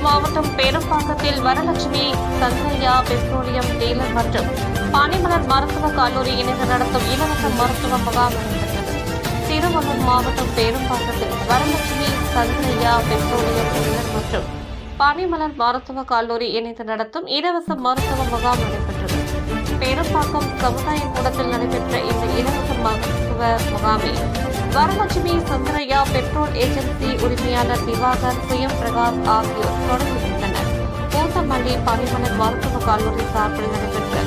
மாவட்டம் பேரம்பாக்கத்தில் Varalakshmi Chandraiah petroleum dealer மற்றும் பானிமலர் மருத்துவக் கல்லூரி இணைந்து நடத்தும் இலவச மருத்துவ முகாம் நடைபெற்றது. திருவள்ளூர் மாவட்டம் பேரம்பாக்கத்தில் வரலட்சுமி சந்திரையா பெட்ரோலியம் டீலர் மற்றும் பானிமலர் மருத்துவக் கல்லூரி இணைந்து நடத்தும் இலவச மருத்துவ முகாம் நடைபெற்றது. பேரம்பாக்கம் சமுதாய கூடத்தில் நடைபெற்ற இந்த இலவச மருத்துவ முகாமில் வரலட்சுமி சந்திரையா பெட்ரோல் ஏஜென்சி உரிமையாளர் திவாகர் சுயம் பிரகாஷ் ஆகியோர் தொடங்கி வைத்தனர். பூந்தமல்லி பானிமலர் மருத்துவக் கல்லூரி சார்பில் நடைபெற்ற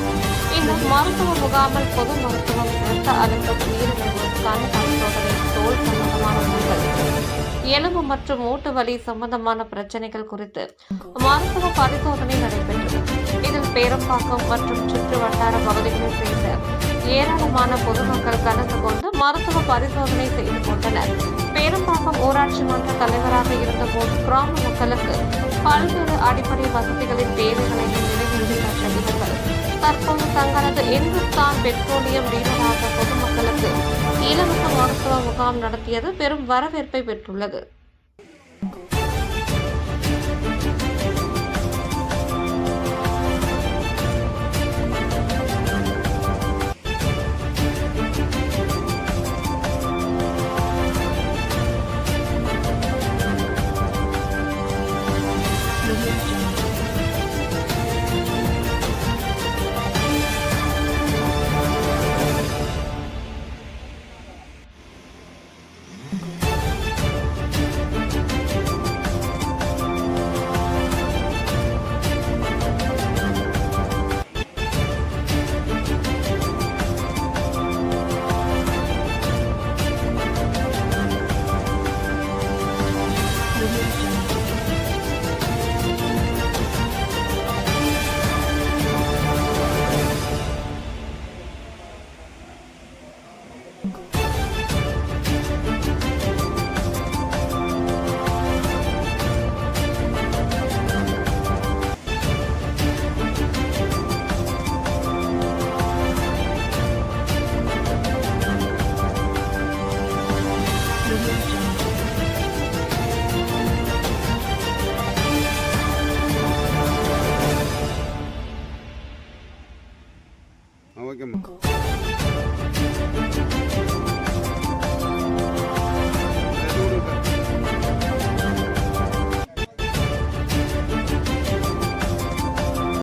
இந்த மருத்துவ முகாமில் பொது மருத்துவம், இரத்த அழுத்தம், நீரிழிவுக்கான பரிசோதனை, தோல் சம்பந்தமான நோய்கள், எலும்பு மற்றும் மூட்டு வலி சம்பந்தமான பிரச்சனைகள் குறித்து மருத்துவ பரிசோதனை நடைபெற்றது. இதில் பேரம்பாக்கம் மற்றும் சுற்று வட்டார பகுதிகளில் சேர்ந்த ஏராளமான பொதுமக்கள் கலந்து கொண்டு மருத்துவ பரிசோதனை செய்து கொண்டனர். பேரம்பாக்கம் ஊராட்சி மன்ற தலைவராக இருந்தபோது கிராம மக்களுக்கு பல்வேறு அடிப்படை வசதிகளின் தேவைகளை நிறைவேற்றி தந்த இவர்கள் தற்போது தங்களது இந்துஸ்தான் பெட்ரோலியம் டீலராக பொதுமக்களுக்கு இலவச மருத்துவ முகாம் நடத்தியது பெரும் வரவேற்பை பெற்றுள்ளது. ஓகேம்மா.